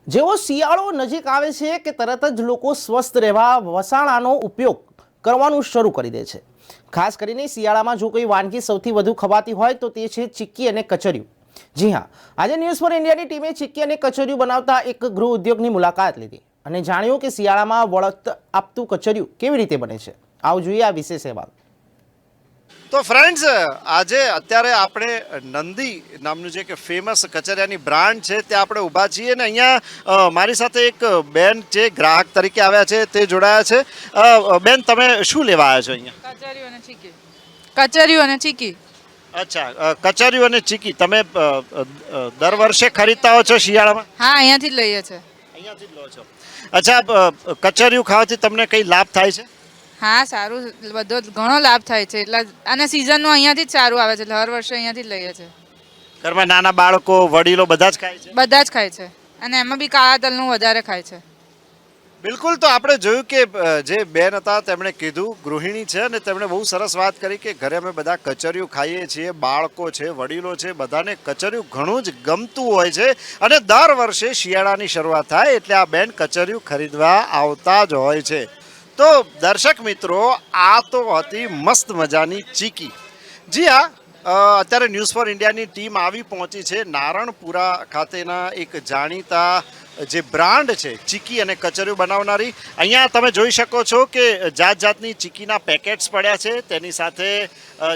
જેવો શિયાળો નજીક આવે છે કે તરત જ લોકો સ્વસ્થ રહેવા વસાણાનો ઉપયોગ કરવાનું શરૂ કરી દે છે. ખાસ કરીને શિયાળામાં જો કોઈ વાનગી સૌથી વધુ ખવાતી હોય તો તે છે ચીક્કી અને કચરિયું. જી હા, આજે ન્યૂઝ ફોર ઇન્ડિયાની ટીમે ચીક્કી અને કચરિયું બનાવતા એક ગૃહ ઉદ્યોગની મુલાકાત લીધી અને જાણ્યું કે શિયાળામાં વળત આપતું કચરિયું કેવી રીતે બને છે. આવો જોઈએ આ વિશેષ અહેવાલ. તો ફ્રેન્ડ્સ, આજે અત્યારે આપણે નંદી નામનું જે કે ફેમસ કચરિયાની બ્રાન્ડ છે ત્યાં આપણે ઊભા છીએ ને અહીંયા મારી સાથે એક બેન જે ગ્રાહક તરીકે આવ્યા છે તે જોડાયા છે. બેન, તમે શું લેવા આવ્યા છો અહીંયા? કચરિયું અને ચીકી. કચરિયું અને ચીકી. અચ્છા, કચરિયું અને ચીકી તમે દર વર્ષે ખરીદતા હો છો શિયાળામાં? હા, અહીંયાથી જ લઈએ છીએ. અહીંયાથી જ લો છો. અચ્છા, કચરિયું ખાવાથી તમને કઈ લાભ થાય છે? હા, સારું, બધો ઘણો લાભ થાય છે. એટલે અને સિઝનનું અહીંયાથી જ સારું આવે છે. એટલે હર વર્ષે અહીંયાથી જ લઈએ છીએ. ઘરમાં નાના બાળકો, વડીલો બધા જ ખાય છે? બધા જ ખાય છે. અને એમાં બી કાળા તલનું વધારે ખાય છે. બિલકુલ. તો આપણે જોયું કે જે બેન હતા તેમણે કીધું, ગૃહિણી છે, અને તેમણે બહુ સરસ વાત કરી કે ઘરે અમે બધા કચરિયું ખાઈએ છીએ, બાળકો છે, વડીલો છે, બધાને કચરિયું ઘણું જ ગમતું હોય છે અને દર વર્ષે શિયાળાની શરૂઆત થાય એટલે આ બેન કચરિયું ખરીદવા આવતા જ હોય છે. તો દર્શક મિત્રો, આ તો હતી મસ્ત મજાની ચીકી. જી હા, અત્યારે ન્યૂઝ ફોર ઇન્ડિયાની ટીમ આવી પહોંચી છે નારણપુરા ખાતેના એક જાણીતા જે બ્રાન્ડ છે ચીકી અને કચરિયું બનાવનારી. અહીંયા તમે જોઈ શકો છો કે જાત જાતની ચીકીના પેકેટ્સ પડ્યા છે. તેની સાથે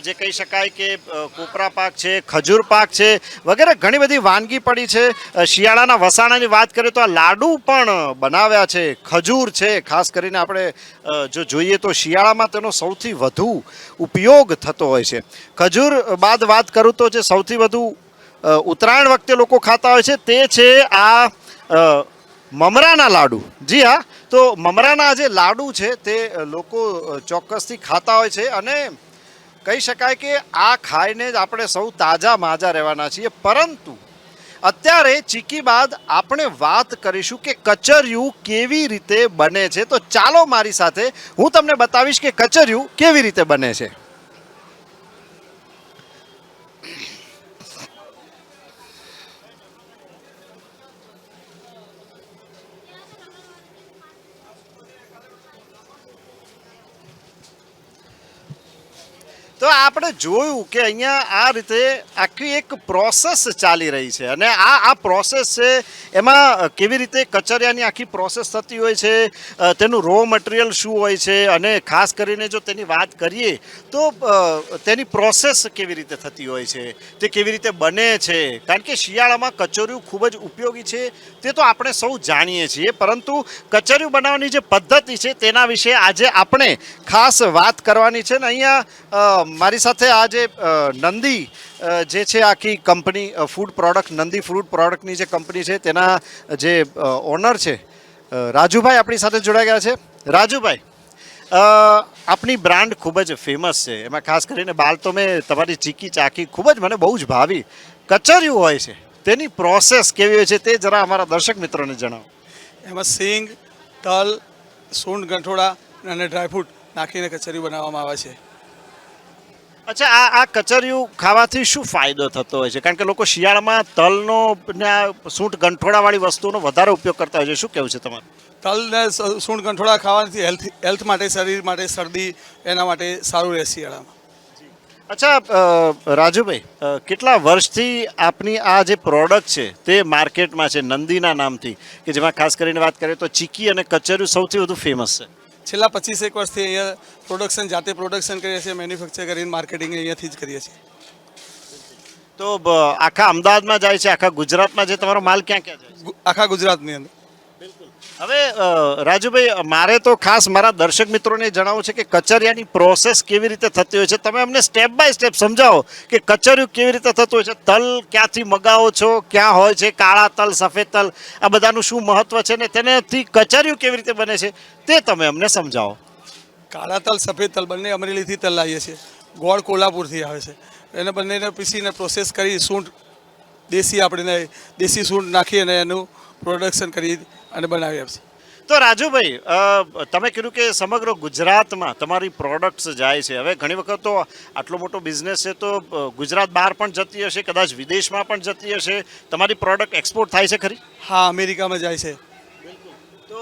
જે કહી શકાય કે કોપરા પાક છે, ખજૂર પાક છે, વગેરે ઘણી બધી વાનગી પડી છે. શિયાળાના વસાણાની વાત કરીએ તો આ લાડુ પણ બનાવ્યા છે, ખજૂર છે. ખાસ કરીને આપણે જો જોઈએ તો શિયાળામાં તેનો સૌથી વધુ ઉપયોગ થતો હોય છે. ખજૂર બાદ વાત કરું તો જે સૌથી વધુ ઉત્તરાયણ વખતે લોકો ખાતા હોય છે તે છે આ મમરાના લાડુ. જી હા, તો મમરાના જે લાડુ છે તે લોકો ચોક્કસથી ખાતા હોય છે અને કહી શકાય કે આ ખાઈને જ આપણે સૌ તાજા માજા રહેવાના છીએ. પરંતુ અત્યારે ચીકી બાદ આપણે વાત કરીશું કે કચરિયું કેવી રીતે બને છે. તો ચાલો મારી સાથે, હું તમને બતાવીશ કે કચરિયું કેવી રીતે બને છે. તો આપણે જોયું કે અહીંયા આ રીતે આખી એક પ્રોસેસ ચાલી રહી છે અને આ પ્રોસેસ છે એમાં કેવી રીતે કચરિયાની આખી પ્રોસેસ થતી હોય છે, તેનું રો મટીરિયલ શું હોય છે અને ખાસ કરીને જો તેની વાત કરીએ તો તેની પ્રોસેસ કેવી રીતે થતી હોય છે, તે કેવી રીતે બને છે. કારણ કે શિયાળામાં કચરિયું ખૂબ જ ઉપયોગી છે તે તો આપણે સૌ જાણીએ છીએ, પરંતુ કચરિયું બનાવવાની જે પદ્ધતિ છે તેના વિશે આજે આપણે ખાસ વાત કરવાની છે. ને અહીંયા મારી સાથે આ જે નંદી જે છે આખી company food product, Nandi food પ્રોડક્ટની જે કંપની છે તેના જે ઓનર છે રાજુભાઈ આપણી સાથે જોડાઈ ગયા છે. રાજુભાઈ, આપની બ્રાન્ડ ખૂબ જ ફેમસ છે, એમાં ખાસ કરીને બાલ તો મેં તમારી ચીકી ચાખી, ખૂબ જ મને બહુ જ ભાવી. કચરિયું હોય છે તેની પ્રોસેસ કેવી હોય છે તે જરા અમારા દર્શક મિત્રોને જણાવો. એમાં સિંગ, તલ, સૂંઠ, ગંઠોડા અને ડ્રાયફ્રૂટ નાખીને કચરિયું બનાવવામાં આવે છે. અચ્છા, આ કચરિયું ખાવાથી શું ફાયદો થતો હોય છે? કારણ કે લોકો શિયાળામાં તલનો ને સૂંઠ ગંઠોડાવાળી વસ્તુનો વધારે ઉપયોગ કરતા હોય છે, શું કહેવું છે તમારું? તલ ને સૂંઠ ગંઠોડા ખાવાથી હેલ્થ માટે, શરીર માટે, શરદી એના માટે સારું રહે શિયાળામાં. અચ્છા રાજુભાઈ, કેટલા વર્ષથી આપની આ જે પ્રોડક્ટ છે તે માર્કેટમાં છે નંદીના નામથી, કે જેમાં ખાસ કરીને વાત કરીએ તો ચીકી અને કચરિયું સૌથી વધુ ફેમસ છે? છેલ્લા 25 વર્ષથી અહીંયા જાતે પ્રોડક્શન કરીએ છીએ, મેન્યુફેક્ચર કરીને માર્કેટિંગ અહીંયાથી જ કરીએ છીએ. તો આખા અમદાવાદમાં જાય છે, આખા ગુજરાતમાં જે તમારો માલ ક્યાં ક્યાં જાય છે? આખા ગુજરાતની અંદર. હવે રાજુભાઈ, મારે તો ખાસ મારા દર્શક મિત્રોને જણાવવું છે કે કચરિયાની પ્રોસેસ કેવી રીતે થતી હોય છે. તમે અમને સ્ટેપ બાય સ્ટેપ સમજાવો કે કચરિયું કેવી રીતે થતું હોય છે. તલ ક્યાંથી મગાવો છો, ક્યાં હોય છે, કાળા તલ, સફેદ તલ, આ બધાનું શું મહત્વ છે ને તેનાથી કચરિયું કેવી રીતે બને છે તે તમે અમને સમજાવો. કાળા તલ, સફેદ તલ બંને અમરેલીથી તલ લાવીએ છીએ. ગોળ કોલ્હાપુરથી આવે છે. એને બંનેને પીસીને પ્રોસેસ કરી સૂંઠ દેશી સૂંઠ નાખી અને એનું પ્રોડક્શન કરી અને બનાવી આપશે. તો રાજુભાઈ તમે કીધું કે સમગ્ર ગુજરાતમાં તમારી પ્રોડક્ટ્સ જાય છે. હવે ઘણી વખત તો આટલો મોટો બિઝનેસ છે તો ગુજરાત બહાર પણ જતી હશે, કદાચ વિદેશમાં પણ જતી હશે. તમારી પ્રોડક્ટ એક્સપોર્ટ થાય છે ખરી? હા, અમેરિકામાં જાય છે. તો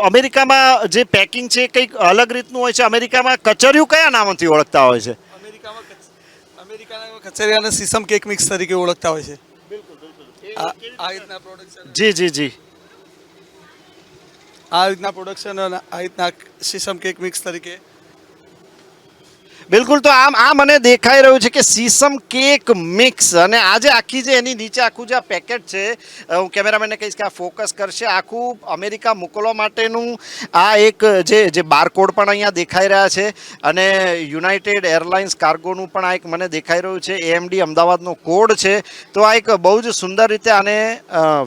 અમેરિકામાં જે પેકિંગ છે કંઈક અલગ રીતનું હોય છે. અમેરિકામાં કચરિયું કયા નામથી ઓળખતા હોય છે? અમેરિકાના કચરિયાને સીસમ કેક મિક્સ તરીકે ઓળખતા હોય છે. આ રીતના પ્રોડક્શન જી જી જી આ રીતના પ્રોડક્શન અને આ રીતના સીસમ કેક મિક્સ તરીકે. બિલકુલ. તો આ મને દેખાઈ રહ્યું છે કે સીસમ કેક મિક્સ, અને આજે આખી જે એની નીચે આખું જે આ પેકેટ છે, હું કેમેરામેનને કહીશ કે આ ફોકસ કરશે. આખું અમેરિકા મોકલવા માટેનું આ એક જે બારકોડ પણ અહીંયા દેખાઈ રહ્યા છે, અને યુનાઇટેડ એરલાઇન્સ કાર્ગોનું પણ આ એક મને દેખાઈ રહ્યું છે. એએમડી અમદાવાદનો કોડ છે. તો આ એક બહુ જ સુંદર રીતે આને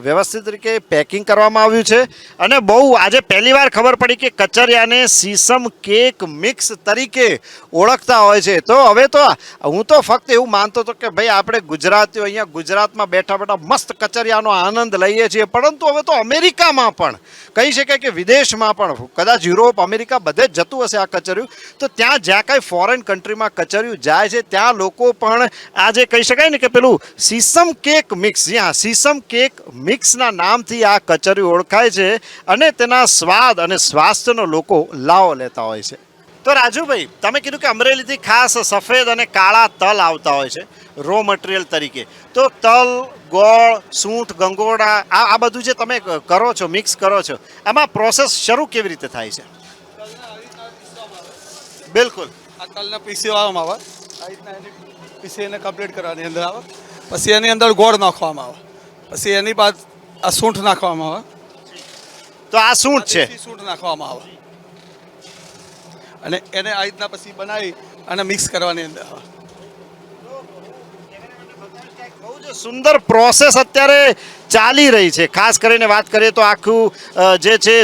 વ્યવસ્થિત રીતે પેકિંગ કરવામાં આવ્યું છે, અને બહુ આજે પહેલીવાર ખબર પડી કે કચરિયાને સીસમ કેક મિક્સ તરીકે ઓળખતા હોય છે. તો હવે તો હું તો ફક્ત એવું માનતો હતો કે ભાઈ આપણે ગુજરાતીઓ અહીંયા ગુજરાતમાં બેઠા બેઠા મસ્ત કચરિયાનો આનંદ લઈએ છીએ, પરંતુ હવે તો અમેરિકામાં પણ કહી શકાય કે વિદેશમાં પણ, કદાચ યુરોપ અમેરિકા બધે જ જતું હશે આ કચરિયું. તો ત્યાં જ્યાં કાંઈ ફોરેન કન્ટ્રીમાં કચરિયું જાય છે ત્યાં લોકો પણ આ જે કહી શકાય ને કે પેલું સીસમ કેક મિક્સ, જ્યાં સીસમ કેક મિક્સના નામથી આ કચરિયું ઓળખાય છે, અને તેના સ્વાદ અને સ્વાસ્થ્યનો લોકો લાવો લેતા હોય છે. તો રાજુભાઈ, તમે કીધું કે અમરેલીથી ખાસ સફેદ અને કાળા તલ આવતા હોય છે રો મટીરિયલ તરીકે. તો તલ, ગોળ, સૂંઠ, ગંગોળા આ બધું જે તમે કરો છો, મિક્સ કરો છો, આમાં પ્રોસેસ શરૂ કેવી રીતે થાય છે? બિલકુલ. આ તલને પીસવામાં આવે, આ રીતના એને પીસી એને કમ્પ્લીટ કરવાની અંદર આવે. પછી એની અંદર ગોળ નાખવામાં આવે. પછી એની બાદ આ સૂંઠ નાખવામાં આવે. તો આ સૂંઠ છે. સૂંઠ નાખવામાં આવે અને એને આ રીતના પછી બનાવી અને મિક્સ કરવાની અંદર આવે. બહુ જ સુંદર પ્રોસેસ અત્યારે ચાલી રહી છે. ખાસ કરીને વાત કરીએ તો આખું જે છે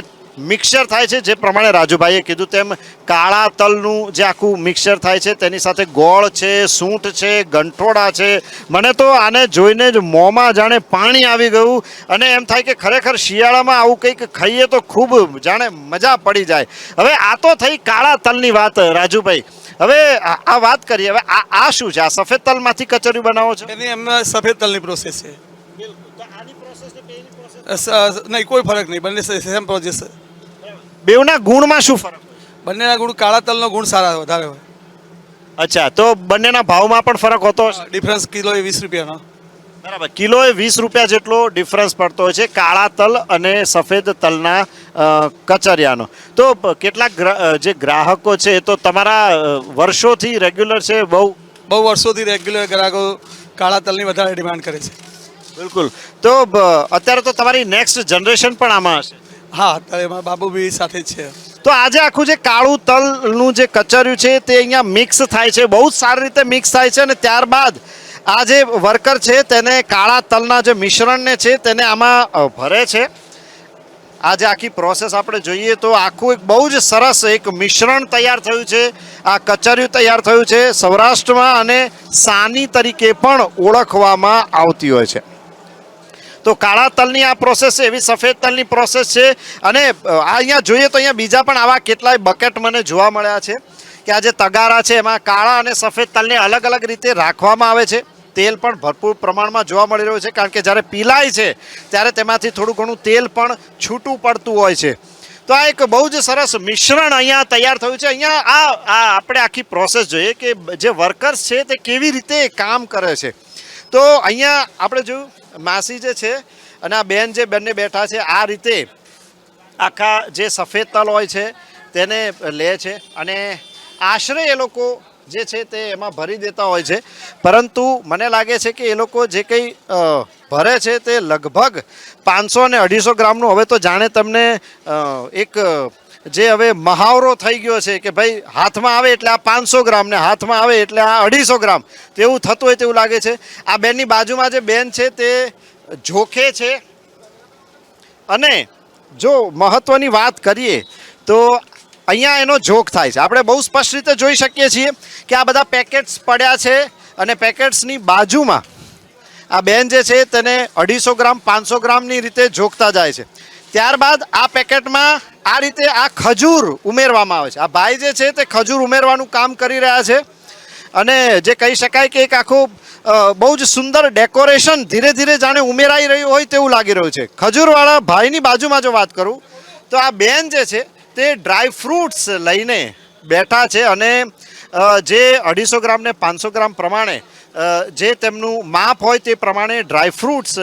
મિક્સર થાય છે, જે પ્રમાણે રાજુભાઈએ કીધું તેમ કાળા તલનું જે આખું મિક્સર થાય છે, તેની સાથે ગોળ છે, સૂંઠ છે, ગંઠોડા છે. મને તો આને જોઈને જ મોંમાં જાણે પાણી આવી ગયું, અને એમ થાય કે ખરેખર શિયાળામાં આવું કંઈક ખાઈએ તો ખૂબ જાણે મજા પડી જાય. હવે આ તો થઈ કાળા તલની વાત રાજુભાઈ. હવે આ વાત કરીએ, હવે આ શું છે? આ સફેદ તલમાંથી કચરિયું બનાવો છો? એની એમને સફેદ તલની પ્રોસેસ છે. નહીં, કોઈ ફરક નહીં, બંને સેમ પ્રોસેસ. બેવના ગુણમાં શું ફરક? બંનેના ગુણ, કાળા તલનો ગુણ સારા વધારે હોય. અચ્છા, તો બંનેના ભાવમાં પણ ફરક હોતો હશે? ડિફરન્સ કિલો એ 20 રૂપિયાનો. બરાબર, કિલોએ 20 રૂપિયા જેટલો ડિફરન્સ પડતો હોય છે કાળા તલ અને સફેદ તલના કચરિયાનો. તો કેટલાક જે ગ્રાહકો છે તો તમારા વર્ષોથી રેગ્યુલર છે? બહુ વર્ષોથી રેગ્યુલર ગ્રાહકો કાળા તલની વધારે ડિમાન્ડ કરે છે. બિલકુલ. તો અત્યારે તો તમારી નેક્સ્ટ જનરેશન પણ આમાં હશે? હા, અત્યારે એમાં બાબુ બી સાથે જ છે. તો આજે આખું જે કાળું તલનું જે કચરિયું છે તે અહીંયા મિક્સ થાય છે, બહુ જ સારી રીતે મિક્સ થાય છે, અને ત્યારબાદ આ જે વર્કર છે તેને કાળા તલના જે મિશ્રણને છે તેને આમાં ભરે છે. આ જે આખી પ્રોસેસ આપણે જોઈએ તો આખું એક બહુ જ સરસ એક મિશ્રણ તૈયાર થયું છે. આ કચરિયું તૈયાર થયું છે. સૌરાષ્ટ્રમાં અને સાની તરીકે પણ ઓળખવામાં આવતી હોય છે. તો કાળા તલની આ પ્રોસેસ છે, એવી સફેદ તલની પ્રોસેસ છે. અને અહીંયા જોઈએ તો અહીંયા બીજા પણ આવા કેટલાય બકેટ મને જોવા મળ્યા છે કે આ જે તગારા છે એમાં કાળા અને સફેદ તલને અલગ અલગ રીતે રાખવામાં આવે છે. તેલ પણ ભરપૂર પ્રમાણમાં જોવા મળી રહ્યું છે, કારણ કે જ્યારે પીલાય છે ત્યારે તેમાંથી થોડું ઘણું તેલ પણ છૂટું પડતું હોય છે. તો આ એક બહુ જ સરસ મિશ્રણ અહીંયા તૈયાર થયું છે. અહીંયા આ આપણે આખી પ્રોસેસ જોઈએ કે જે વર્કર્સ છે તે કેવી રીતે કામ કરે છે. તો અહીંયા આપણે જોયું માસી જે છે અને આ બેન જે બંને બેઠા છે, આ રીતે આખા જે સફેદ તલ હોય છે તેને લે છે, અને આશરે એ લોકો જે છે તે એમાં ભરી દેતા હોય છે. પરંતુ મને લાગે છે કે એ લોકો જે કંઈ ભરે છે તે લગભગ 500 અને 250 ગ્રામનું. હવે તો જાણે તમને એક જે હવે મહાવરો થઈ ગયો છે કે ભાઈ હાથમાં આવે એટલે આ 500 ગ્રામ ને હાથમાં આવે એટલે આ 250 ગ્રામ, તેવું થતું હોય તેવું લાગે છે. આ બેનની બાજુમાં જે બેન છે તે જોખે છે. અને જો મહત્વની વાત કરીએ તો અહીંયા એનો જોખ થાય છે. આપણે બહુ સ્પષ્ટ રીતે જોઈ શકીએ છીએ કે આ બધા પેકેટ્સ પડ્યા છે, અને પેકેટ્સની બાજુમાં આ બેન જે છે તેને 250 ગ્રામ 500 ગ્રામની રીતે જોખતા જાય છે. ત્યારબાદ આ પેકેટમાં આ રીતે આ ખજૂર ઉમેરવામાં આવે છે. આ ભાઈ જે છે તે ખજૂર ઉમેરવાનું કામ કરી રહ્યા છે અને જે કહી શકાય કે એક આખું બહુ જ સુંદર ડેકોરેશન ધીરે ધીરે જાણે ઉમેરાઈ રહ્યું હોય તેવું લાગી રહ્યું છે. ખજૂરવાળા ભાઈની બાજુમાં જો વાત કરું તો આ બેન જે છે તે ડ્રાય ફ્રૂટ્સ લઈને બેઠા છે અને જે 250 ગ્રામ ને 500 ગ્રામ પ્રમાણે જે તેમનું માપ હોય તે પ્રમાણે ડ્રાય ફ્રૂટ્સ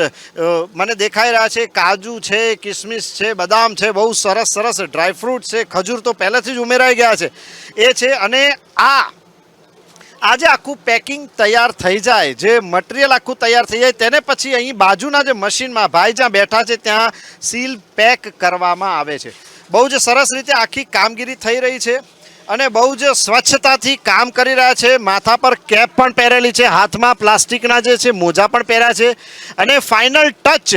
મને દેખાઈ રહ્યા છે. કાજુ છે, કિસમિસ છે, બદામ છે, બહુ સરસ સરસ ડ્રાય ફ્રૂટ છે. ખજૂર તો પહેલેથી જ ઉમેરાઈ ગયા છે એ છે. અને આજે આખું પેકિંગ તૈયાર થઈ જાય, જે મટીરિયલ આખું તૈયાર થઈ જાય તેને પછી અહીં બાજુના જે મશીનમાં ભાઈ જ્યાં બેઠા છે ત્યાં સીલ પેક કરવામાં આવે છે. બહુ જ સરસ રીતે આખી કામગીરી થઈ રહી છે અને બહુ જ સ્વચ્છતાથી કામ કરી રહ્યા છે. માથા પર કેપ પણ પહેરેલી છે, હાથમાં પ્લાસ્ટિકના જે છે મોજા પણ પહેર્યા છે અને ફાઇનલ ટચ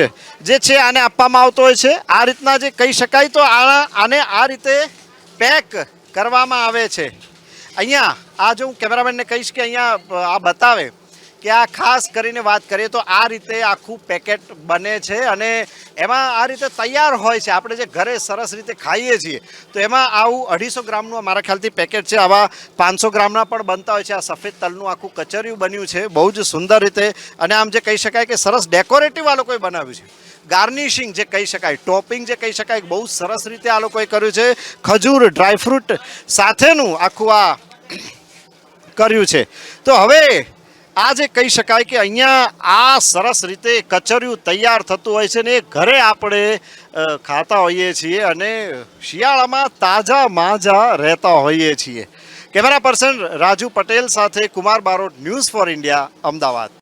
જે છે આને આપવામાં આવતો હોય છે. આ રીતના જે કહી શકાય તો આને આ રીતે પેક કરવામાં આવે છે. અહીંયા આ જો હું કેમેરામેનને કહીશ કે અહીંયા આ બતાવે કે આ ખાસ કરીને વાત કરીએ તો આ રીતે આખું પેકેટ બને છે અને એમાં આ રીતે તૈયાર હોય છે. આપણે જે ઘરે સરસ રીતે ખાઈએ છીએ તો એમાં આવું 250 ગ્રામનું મારા ખ્યાલથી પેકેટ છે. આવા 500 ગ્રામના પણ બનતા હોય છે. આ સફેદ તલનું આખું કચરિયું બન્યું છે બહુ જ સુંદર રીતે અને આમ જે કહી શકાય કે સરસ ડેકોરેટિવ આ લોકોએ બનાવ્યું છે. ગાર્નિશિંગ જે કહી શકાય, ટોપિંગ જે કહી શકાય, બહુ સરસ રીતે આ લોકોએ કર્યું છે. ખજૂર ડ્રાયફ્રૂટ સાથેનું આખું આ કર્યું છે. તો હવે આ જે કહી શકાય કે અહીંયા આ સરસ રીતે કચરિયું તૈયાર થતું હોય છે ને એ ઘરે આપણે ખાતા હોઈએ છીએ અને શિયાળામાં તાજા માજા રહેતા હોઈએ છીએ. કેમેરા પર્સન રાજુ પટેલ સાથે Kumar Barot, news for India, Ahmedabad.